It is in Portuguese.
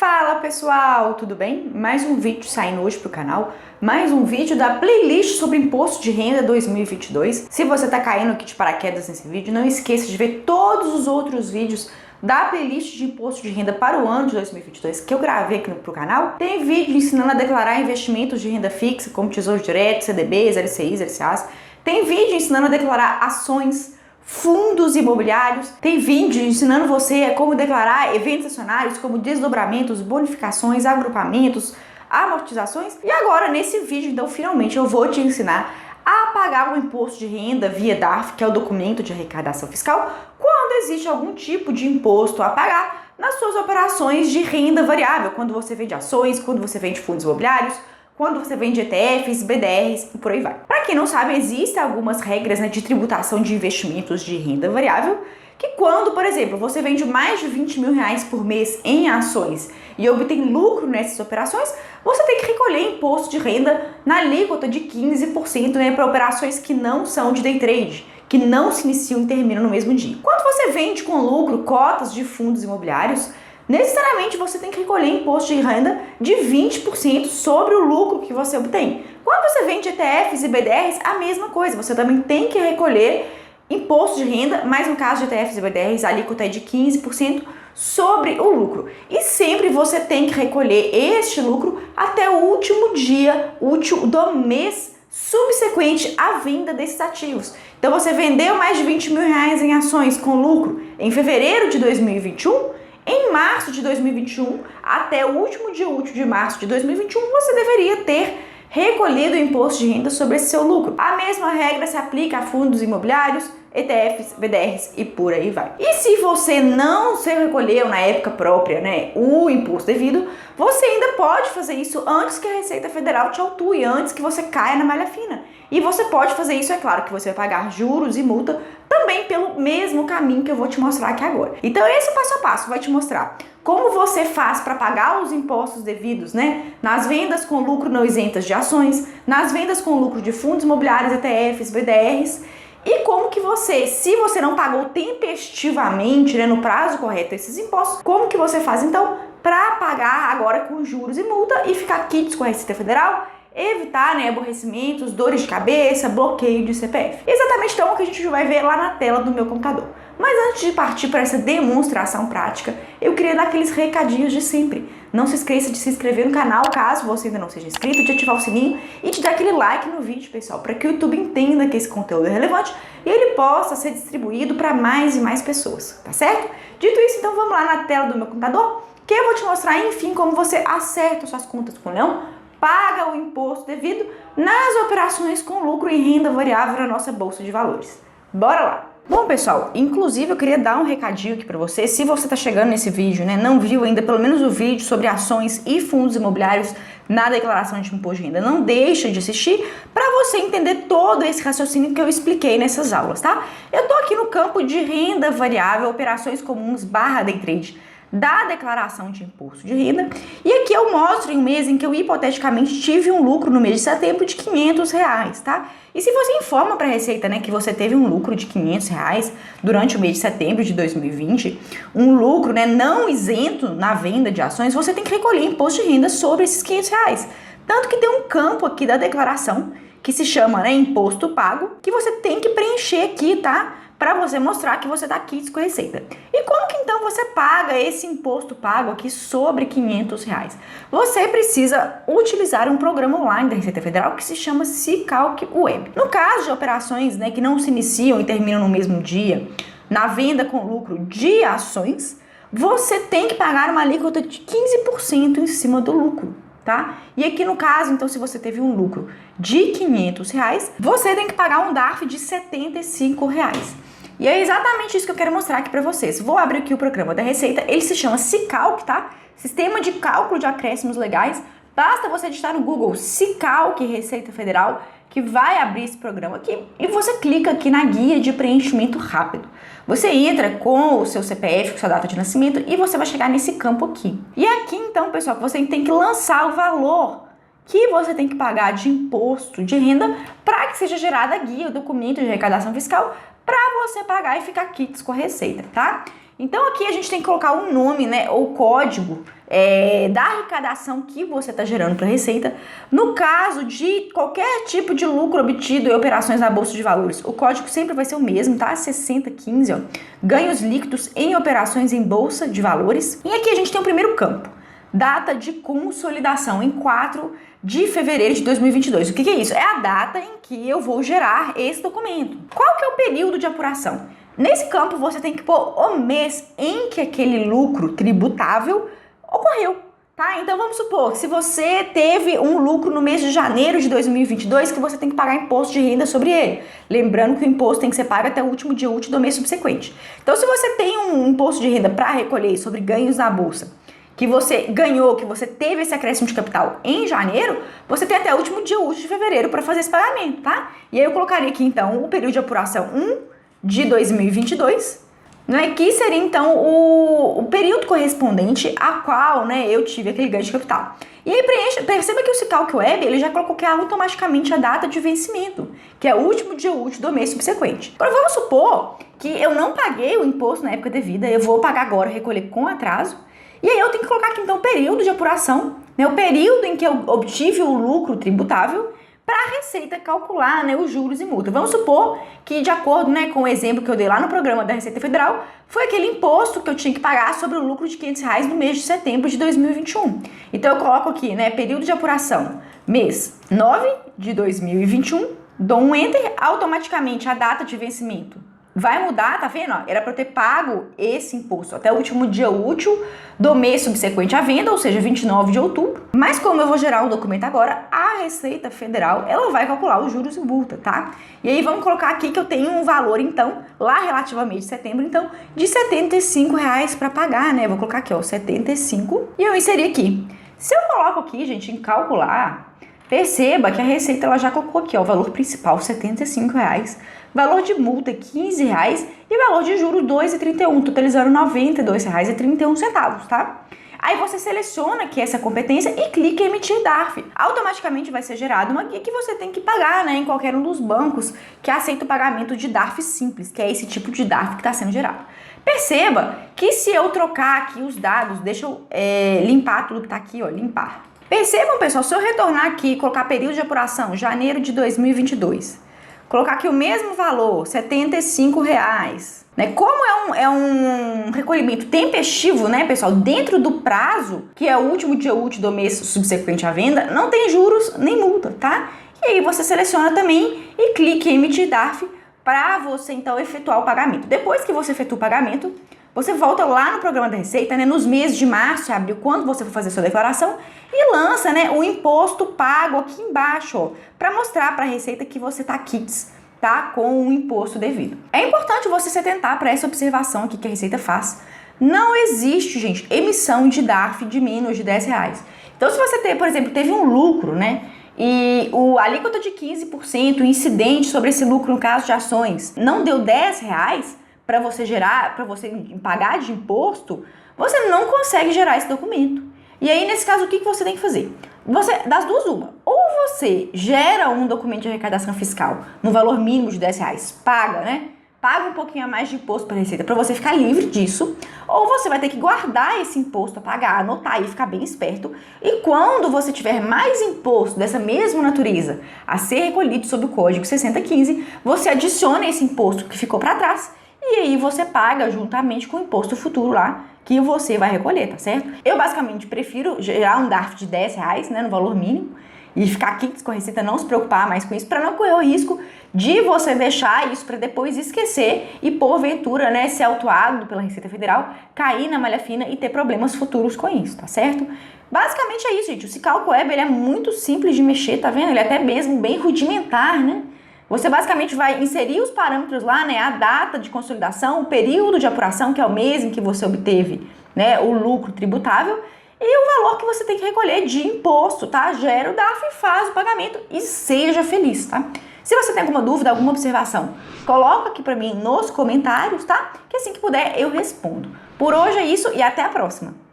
Fala pessoal, tudo bem? Mais um vídeo saindo hoje pro canal, mais um vídeo da playlist sobre imposto de renda 2022. Se você tá caindo aqui de paraquedas nesse vídeo, não esqueça de ver todos os outros vídeos da playlist de imposto de renda para o ano de 2022 que eu gravei aqui pro canal. Tem vídeo ensinando a declarar investimentos de renda fixa, como Tesouro Direto, CDBs, LCIs, LCAs. Tem vídeo ensinando a declarar ações, fundos imobiliários, tem vídeo ensinando você como declarar eventos acionários como desdobramentos, bonificações, agrupamentos, amortizações. E agora nesse vídeo, então, finalmente eu vou te ensinar a pagar o imposto de renda via DARF, que é o documento de arrecadação fiscal, quando existe algum tipo de imposto a pagar nas suas operações de renda variável, quando você vende ações, quando você vende fundos imobiliários, quando você vende ETFs, BDRs e por aí vai. Para quem não sabe, existem algumas regras, de tributação de investimentos de renda variável, que quando, por exemplo, você vende mais de 20 mil reais por mês em ações e obtém lucro nessas operações, você tem que recolher imposto de renda na alíquota de 15%, para operações que não são de day trade, que não se iniciam e terminam no mesmo dia. Quando você vende com lucro cotas de fundos imobiliários, necessariamente você tem que recolher imposto de renda de 20% sobre o lucro que você obtém. Quando você vende ETFs e BDRs, a mesma coisa, você também tem que recolher imposto de renda, mas no caso de ETFs e BDRs, a alíquota é de 15% sobre o lucro. E sempre você tem que recolher este lucro até o último dia útil do mês subsequente à venda desses ativos. Então você vendeu mais de 20 mil reais em ações com lucro em fevereiro de 2021, em março de 2021, até o último dia útil de março de 2021, você deveria ter recolhido o imposto de renda sobre esse seu lucro. A mesma regra se aplica a fundos imobiliários, ETFs, BDRs e por aí vai. E se você não se recolheu na época própria, o imposto devido, você ainda pode fazer isso antes que a Receita Federal te autue, antes que você caia na malha fina. E você pode fazer isso, é claro que você vai pagar juros e multa também pelo mesmo caminho que eu vou te mostrar aqui agora. Então esse passo a passo vai te mostrar como você faz para pagar os impostos devidos, nas vendas com lucro não isentas de ações, nas vendas com lucro de fundos imobiliários, ETFs, BDRs, e como que você, se você não pagou tempestivamente, no prazo correto esses impostos, como que você faz então para pagar agora com juros e multa e ficar quites com a Receita Federal, evitar aborrecimentos, dores de cabeça, bloqueio de CPF. Exatamente então o que a gente vai ver lá na tela do meu computador. Mas antes de partir para essa demonstração prática, eu queria dar aqueles recadinhos de sempre. Não se esqueça de se inscrever no canal, caso você ainda não seja inscrito, de ativar o sininho e de dar aquele like no vídeo, pessoal, para que o YouTube entenda que esse conteúdo é relevante e ele possa ser distribuído para mais e mais pessoas, tá certo? Dito isso, então vamos lá na tela do meu computador, que eu vou te mostrar, enfim, como você acerta suas contas com o leão, paga o imposto devido nas operações com lucro em renda variável na nossa Bolsa de Valores. Bora lá! Bom, pessoal, inclusive eu queria dar um recadinho aqui para você. Se você está chegando nesse vídeo, não viu ainda pelo menos o vídeo sobre ações e fundos imobiliários na declaração de imposto de renda, não deixa de assistir para você entender todo esse raciocínio que eu expliquei nessas aulas, tá? Eu tô aqui no campo de renda variável, operações comuns / day trade da declaração de imposto de renda, e aqui eu mostro em um mês em que eu hipoteticamente tive um lucro no mês de setembro de 500 reais, tá? E se você informa para a Receita, que você teve um lucro de 500 reais durante o mês de setembro de 2020, um lucro, não isento na venda de ações, você tem que recolher imposto de renda sobre esses 500 reais. Tanto que tem um campo aqui da declaração que se chama, imposto pago, que você tem que preencher aqui, tá? Para você mostrar que você está quites com a Receita. E como que então você paga esse imposto pago aqui sobre 500 reais? Você precisa utilizar um programa online da Receita Federal que se chama Sicalc Web. No caso de operações que não se iniciam e terminam no mesmo dia, na venda com lucro de ações, você tem que pagar uma alíquota de 15% em cima do lucro. Tá? E aqui no caso, então, se você teve um lucro de 500 reais, você tem que pagar um DARF de 75 reais. E é exatamente isso que eu quero mostrar aqui para vocês. Vou abrir aqui o programa da Receita, ele se chama Sicalc, tá? Sistema de Cálculo de Acréscimos Legais. Basta você digitar no Google Sicalc Receita Federal, que vai abrir esse programa aqui, e você clica aqui na guia de preenchimento rápido. Você entra com o seu CPF, com sua data de nascimento, e você vai chegar nesse campo aqui. E aqui então, pessoal, você tem que lançar o valor que você tem que pagar de imposto de renda para que seja gerada a guia, o documento de arrecadação fiscal, para você pagar e ficar quites com a Receita, tá? Então aqui a gente tem que colocar o nome, né, ou código da arrecadação que você está gerando para a Receita. No caso de qualquer tipo de lucro obtido em operações na Bolsa de Valores, o código sempre vai ser o mesmo, tá? 6015, ó. Ganhos líquidos em operações em Bolsa de Valores. E aqui a gente tem o primeiro campo, data de consolidação, em 4 de fevereiro de 2022. O que é isso? É a data em que eu vou gerar esse documento. Qual que é o período de apuração? Nesse campo, você tem que pôr o mês em que aquele lucro tributável ocorreu, tá? Então, vamos supor que se você teve um lucro no mês de janeiro de 2022, que você tem que pagar imposto de renda sobre ele. Lembrando que o imposto tem que ser pago até o último dia útil do mês subsequente. Então, se você tem um imposto de renda para recolher sobre ganhos na Bolsa, que você ganhou, que você teve esse acréscimo de capital em janeiro, você tem até o último dia útil de fevereiro para fazer esse pagamento, tá? E aí eu colocaria aqui, então, o período de apuração 1 de 2022, né, que seria então o período correspondente a qual, né, eu tive aquele ganho de capital. E aí perceba que o Cicalc Web ele já colocou que é automaticamente a data de vencimento, que é o último dia útil do mês subsequente. Agora vamos supor que eu não paguei o imposto na época devida, eu vou pagar agora, recolher com atraso, e aí eu tenho que colocar aqui então o período de apuração, né, o período em que eu obtive o lucro tributável, para a Receita calcular, né, os juros e multa. Vamos supor que, de acordo, né, com o exemplo que eu dei lá no programa da Receita Federal, foi aquele imposto que eu tinha que pagar sobre o lucro de R$500 no mês de setembro de 2021. Então eu coloco aqui, né, período de apuração, mês 9 de 2021, dou um Enter, automaticamente a data de vencimento vai mudar, tá vendo? Era para eu ter pago esse imposto até o último dia útil do mês subsequente à venda, ou seja, 29 de outubro. Mas como eu vou gerar o documento agora, a Receita Federal, ela vai calcular os juros e multa, tá? E aí vamos colocar aqui que eu tenho um valor, então, lá relativamente setembro, então, de R$75 para pagar, né? Vou colocar aqui, ó, 75, e eu inseri aqui. Se eu coloco aqui, gente, em calcular, perceba que a Receita ela já colocou aqui, ó, o valor principal, R$75, valor de multa R$15 e valor de juros R$2,31, totalizando R$92,31, tá? Aí você seleciona aqui essa competência e clica em emitir DARF. Automaticamente vai ser gerada uma guia que você tem que pagar, né, em qualquer um dos bancos que aceita o pagamento de DARF simples, que é esse tipo de DARF que está sendo gerado. Perceba que se eu trocar aqui os dados, deixa eu limpar tudo que está aqui, ó, limpar. Percebam, pessoal, se eu retornar aqui e colocar período de apuração, janeiro de 2022, colocar aqui o mesmo valor, R$75, né? Como é um recolhimento tempestivo, né, pessoal, dentro do prazo, que é o último dia útil do mês subsequente à venda, não tem juros nem multa, tá? E aí você seleciona também e clica em emitir DARF para você, então, efetuar o pagamento. Depois que você efetua o pagamento, você volta lá no programa da Receita, né, nos meses de março e abril, quando você for fazer sua declaração, e lança, né, o imposto pago aqui embaixo, para mostrar para a Receita que você está quites, tá, com o imposto devido. É importante você se atentar para essa observação aqui que a Receita faz. Não existe, gente, emissão de DARF de menos de R$10. Então, se você, por exemplo, teve um lucro, né, e a alíquota de 15%, o incidente sobre esse lucro no caso de ações, não deu R$10, para você gerar, para você pagar de imposto, você não consegue gerar esse documento. E aí, nesse caso, o que você tem que fazer? Das duas, uma. Ou você gera um documento de arrecadação fiscal no valor mínimo de R$10, paga, né? Paga um pouquinho a mais de imposto para a Receita para você ficar livre disso, ou você vai ter que guardar esse imposto a pagar, anotar e ficar bem esperto. E quando você tiver mais imposto dessa mesma natureza a ser recolhido sob o código 6015, você adiciona esse imposto que ficou para trás e aí você paga juntamente com o imposto futuro lá que você vai recolher, tá certo? Eu basicamente prefiro gerar um DARF de R$10, né, no valor mínimo, e ficar aqui com a Receita, não se preocupar mais com isso, para não correr o risco de você deixar isso para depois esquecer e porventura, né, ser autuado pela Receita Federal, cair na malha fina e ter problemas futuros com isso, tá certo? Basicamente é isso, gente. O Cicalc Web ele é muito simples de mexer, tá vendo? Ele é até mesmo bem rudimentar, né? Você basicamente vai inserir os parâmetros lá, né, a data de consolidação, o período de apuração, que é o mês em que você obteve, né, o lucro tributável, e o valor que você tem que recolher de imposto, tá? Gera o DARF, faz o pagamento e seja feliz, tá? Se você tem alguma dúvida, alguma observação, coloca aqui pra mim nos comentários, tá? Que assim que puder eu respondo. Por hoje é isso e até a próxima!